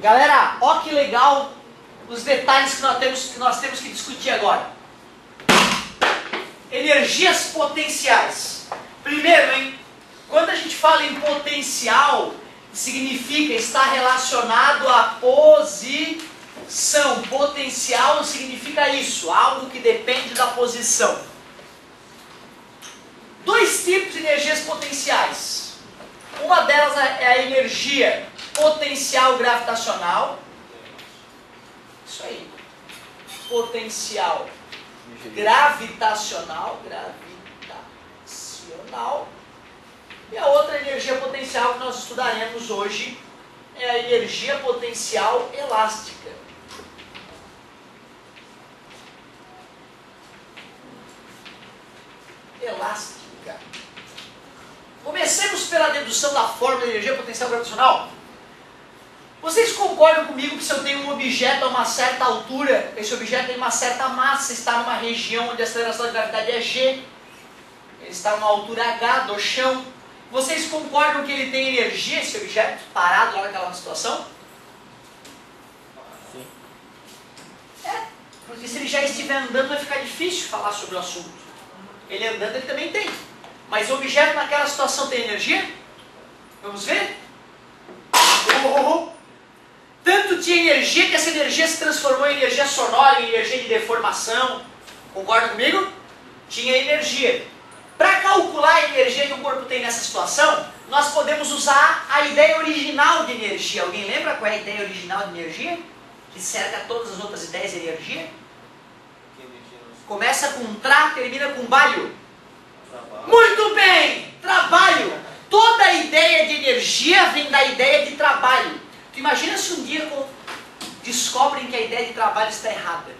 Galera, ó que legal os detalhes que nós temos que discutir agora. Energias potenciais. Primeiro, hein? Quando a gente fala em potencial, significa estar relacionado à posição. Potencial significa isso, algo que depende da posição. Dois tipos de energias potenciais. Uma delas é a energia potencial gravitacional. Isso aí. Potencial gravitacional. E a outra energia potencial que nós estudaremos hoje é a energia potencial elástica. Elástica. Comecemos pela dedução da fórmula de energia potencial gravitacional. Vocês concordam comigo que se eu tenho um objeto a uma certa altura, esse objeto tem uma certa massa, está numa região onde a aceleração da gravidade é g, ele está numa altura h do chão, vocês concordam que ele tem energia, esse objeto, parado lá naquela situação? Sim. Porque se ele já estiver andando vai ficar difícil falar sobre o assunto. Ele andando ele também tem. Mas o objeto naquela situação tem energia? Vamos ver? Tanto tinha energia que essa energia se transformou em energia sonora, em energia de deformação. Concorda comigo? Tinha energia. Para calcular a energia que o corpo tem nessa situação, nós podemos usar a ideia original de energia. Alguém lembra qual é a ideia original de energia? Que cerca todas as outras ideias de energia? Começa com tra, termina com balho. Muito bem! Trabalho! Toda a ideia de energia vem da ideia de trabalho. Tu imagina se um dia descobrem que a ideia de trabalho está errada.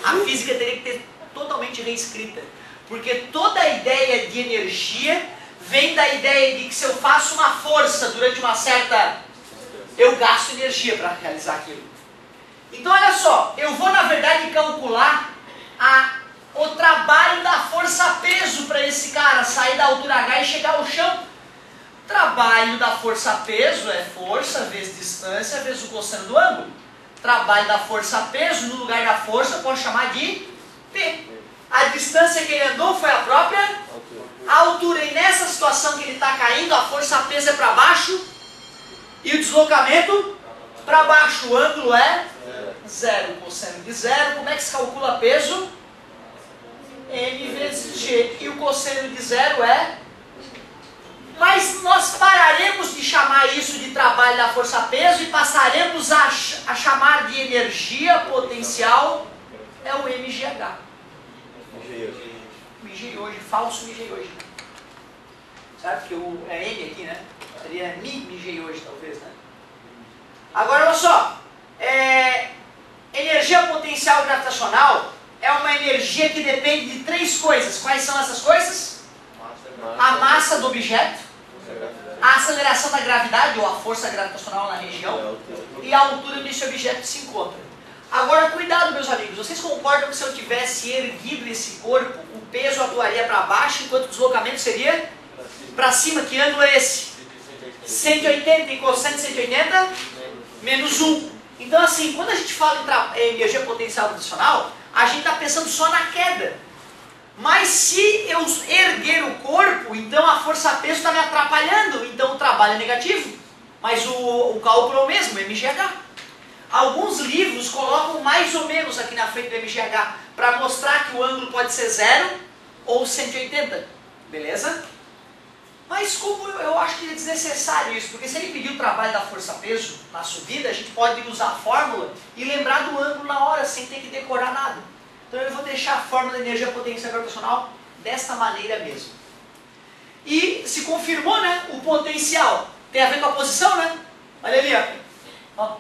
A física teria que ter totalmente reescrita. Porque toda a ideia de energia vem da ideia de que se eu faço uma força durante uma certa... eu gasto energia para realizar aquilo. Então olha só, eu vou na verdade calcular o trabalho da força-peso para esse cara sair da altura H e chegar ao chão. Trabalho da força-peso é força vezes distância vezes o cosseno do ângulo. Trabalho da força-peso, no lugar da força, eu posso chamar de P. A distância que ele andou foi a própria altura. E nessa situação que ele está caindo, a força-peso é para baixo e o deslocamento para baixo. O ângulo é zero. O cosseno de zero. Como é que se calcula peso? M vezes G. E o cosseno de zero é... Mas nós pararemos de chamar isso de trabalho da força-peso e passaremos a chamar de energia potencial, é o MGH. MG hoje, falso MG hoje. Sabe que é M aqui, né? Seria MG hoje, talvez, né? Agora, olha só. Energia potencial gravitacional é uma energia que depende de três coisas. Quais são essas coisas? A massa do objeto, a aceleração da gravidade, ou a força gravitacional na região, e a altura onde esse objeto se encontra. Agora, cuidado, meus amigos, vocês concordam que se eu tivesse erguido esse corpo, o peso atuaria para baixo, enquanto o deslocamento seria para cima? Que ângulo é esse? 180, em cosseno de 180, menos 1. Então, assim, quando a gente fala em energia potencial gravitacional, a gente está pensando só na queda. Mas se eu erguer o corpo, então a força-peso está me atrapalhando, então o trabalho é negativo. Mas o cálculo é o mesmo, MGH. Alguns livros colocam mais ou menos aqui na frente do MGH, para mostrar que o ângulo pode ser 0 ou 180. Beleza? Mas como eu acho que é desnecessário isso, porque se ele pedir o trabalho da força-peso na subida, a gente pode usar a fórmula e lembrar do ângulo na hora, sem ter que decorar nada. Então eu vou deixar a fórmula de energia potencial gravitacional desta maneira mesmo. E se confirmou, né? O potencial tem a ver com a posição, né? Olha ali, ó.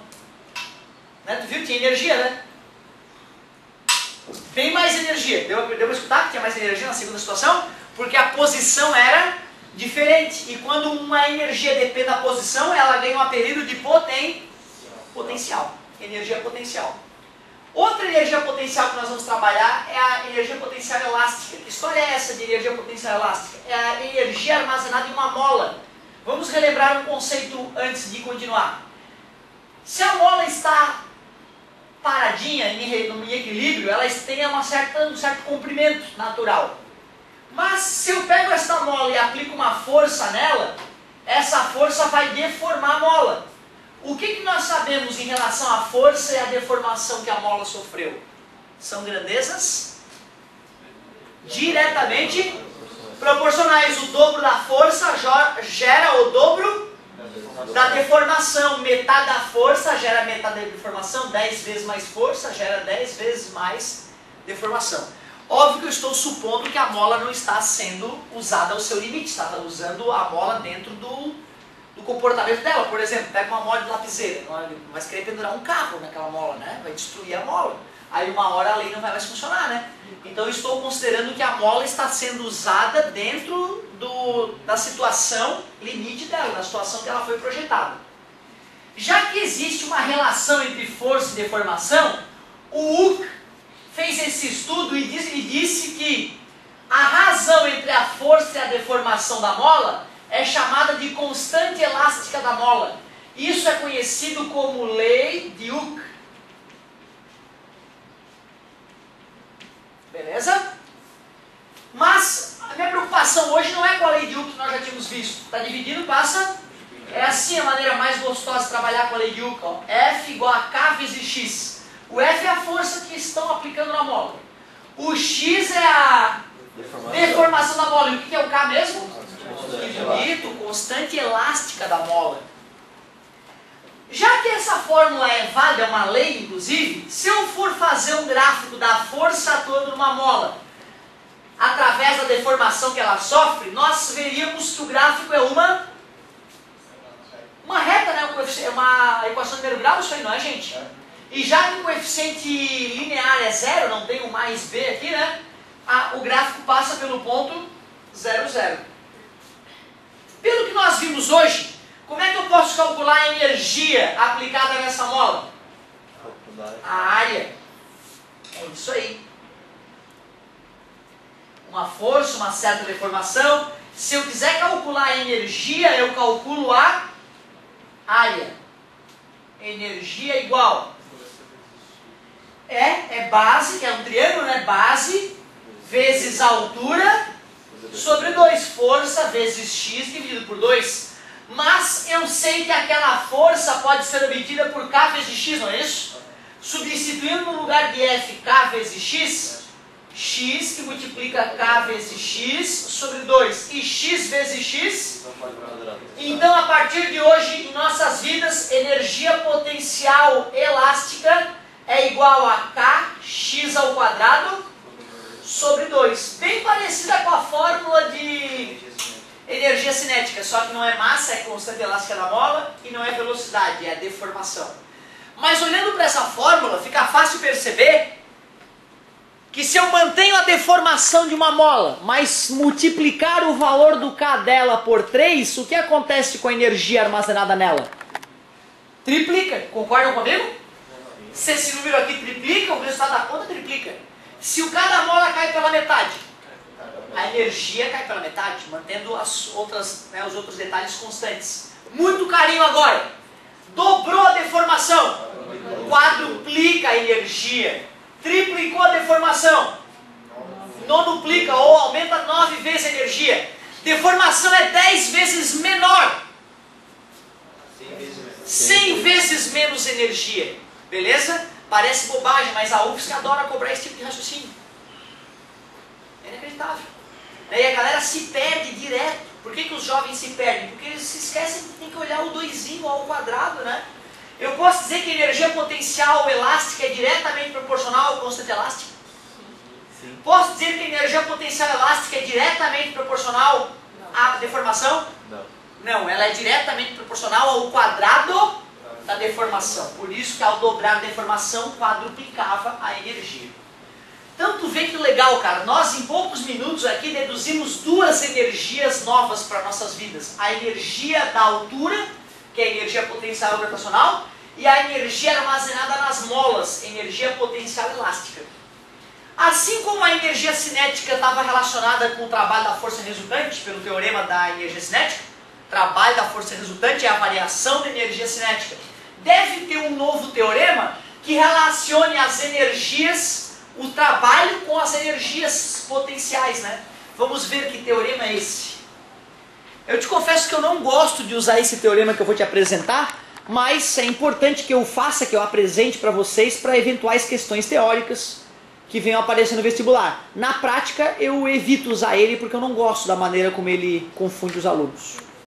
Né? Tu viu? Tinha energia, né? Tem mais energia. Deu para escutar que tinha mais energia na segunda situação? Porque a posição era diferente. E quando uma energia depende da posição, ela ganha um apelido de potencial. Energia potencial. Outra energia potencial que nós vamos trabalhar é a energia potencial elástica. Que história é essa de energia potencial elástica? É a energia armazenada em uma mola. Vamos relembrar um conceito antes de continuar. Se a mola está paradinha, em equilíbrio, ela tem um certo comprimento natural. Mas se eu pego esta mola e aplico uma força nela, essa força vai deformar a mola. O que nós sabemos em relação à força e à deformação que a mola sofreu? São grandezas diretamente proporcionais. O dobro da força gera o dobro da deformação. Metade da força gera metade da deformação. 10 vezes mais força gera 10 vezes mais deformação. Óbvio que eu estou supondo que a mola não está sendo usada ao seu limite. Está usando a mola dentro do comportamento dela. Por exemplo, pega uma mola de lapiseira. Vai querer pendurar um carro naquela mola, né? Vai destruir a mola. Aí uma hora a lei não vai mais funcionar, né? Então eu estou considerando que a mola está sendo usada dentro da situação limite dela, da situação que ela foi projetada. Já que existe uma relação entre força e deformação, o Hooke fez esse estudo e disse que a razão entre a força e a deformação da mola é chamada de constante elástica da mola. Isso é conhecido como lei de Hooke. Beleza? Mas a minha preocupação hoje não é com a lei de Hooke que nós já tínhamos visto. Está dividido, passa. É assim a maneira mais gostosa de trabalhar com a lei de Hooke. Ó. F igual a K vezes X. O F é a força que estão aplicando na mola. O X é a deformação da mola. E o que é o K mesmo? Bonito, constante elástica da mola. Já que essa fórmula é válida, é uma lei inclusive, se eu for fazer um gráfico da força toda numa mola, através da deformação que ela sofre, nós veríamos que o gráfico é uma reta, né? É uma equação de primeiro grau, isso aí, não é, gente? E já que o coeficiente linear é zero, não tem um mais b aqui, né? O gráfico passa pelo ponto 0, 0. Pelo que nós vimos hoje, como é que eu posso calcular a energia aplicada nessa mola? A área. É isso aí. Uma força, uma certa deformação. Se eu quiser calcular a energia, eu calculo a área. Energia igual. É base, que é um triângulo, né? Base vezes altura sobre 2. Força vezes x dividido por 2. Mas eu sei que aquela força pode ser obtida por K vezes X, não é isso? Substituindo no lugar de F K vezes X, X que multiplica K vezes X sobre 2 e X vezes X. Então, a partir de hoje, em nossas vidas, energia potencial elástica é igual a Kx ao quadrado sobre 2. Bem parecida com a fórmula de energia cinética, só que não é massa, é constante elástica da mola, e não é velocidade, é deformação. Mas olhando para essa fórmula, fica fácil perceber que se eu mantenho a deformação de uma mola, mas multiplicar o valor do K dela por 3, o que acontece com a energia armazenada nela? Triplica, concordam comigo? Se esse número aqui triplica, o resultado da conta triplica. Se o K da mola cai pela metade, a energia cai pela metade, mantendo os outros detalhes constantes. Muito carinho agora. Dobrou a deformação, quadruplica a energia. Triplicou a deformação, nonuplica ou aumenta 9 vezes a energia. Deformação é 10 vezes menor. 100 vezes menos energia. Beleza? Parece bobagem, mas a UFSC adora cobrar esse tipo de raciocínio. É inacreditável. E a galera se perde direto. Por que os jovens se perdem? Porque eles se esquecem que tem que olhar o 2 ao quadrado, né? Eu posso dizer que a energia potencial elástica é diretamente proporcional ao constante elástico? Sim. Posso dizer que a energia potencial elástica é diretamente proporcional à deformação? Não. Não, ela é diretamente proporcional ao quadrado da deformação. Por isso que ao dobrar a deformação quadruplicava a energia. Então tu vê que legal, cara. Nós em poucos minutos aqui deduzimos 2 energias novas para nossas vidas. A energia da altura, que é a energia potencial gravitacional, e a energia armazenada nas molas, energia potencial elástica. Assim como a energia cinética estava relacionada com o trabalho da força resultante, pelo teorema da energia cinética, trabalho da força resultante é a variação da energia cinética. deve ter um novo teorema que relacione as energias, o trabalho com as energias potenciais, né? Vamos ver que teorema é esse. Eu te confesso que eu não gosto de usar esse teorema que eu vou te apresentar, mas é importante que eu faça, que eu apresente para vocês para eventuais questões teóricas que venham aparecer no vestibular. Na prática, eu evito usar ele porque eu não gosto da maneira como ele confunde os alunos.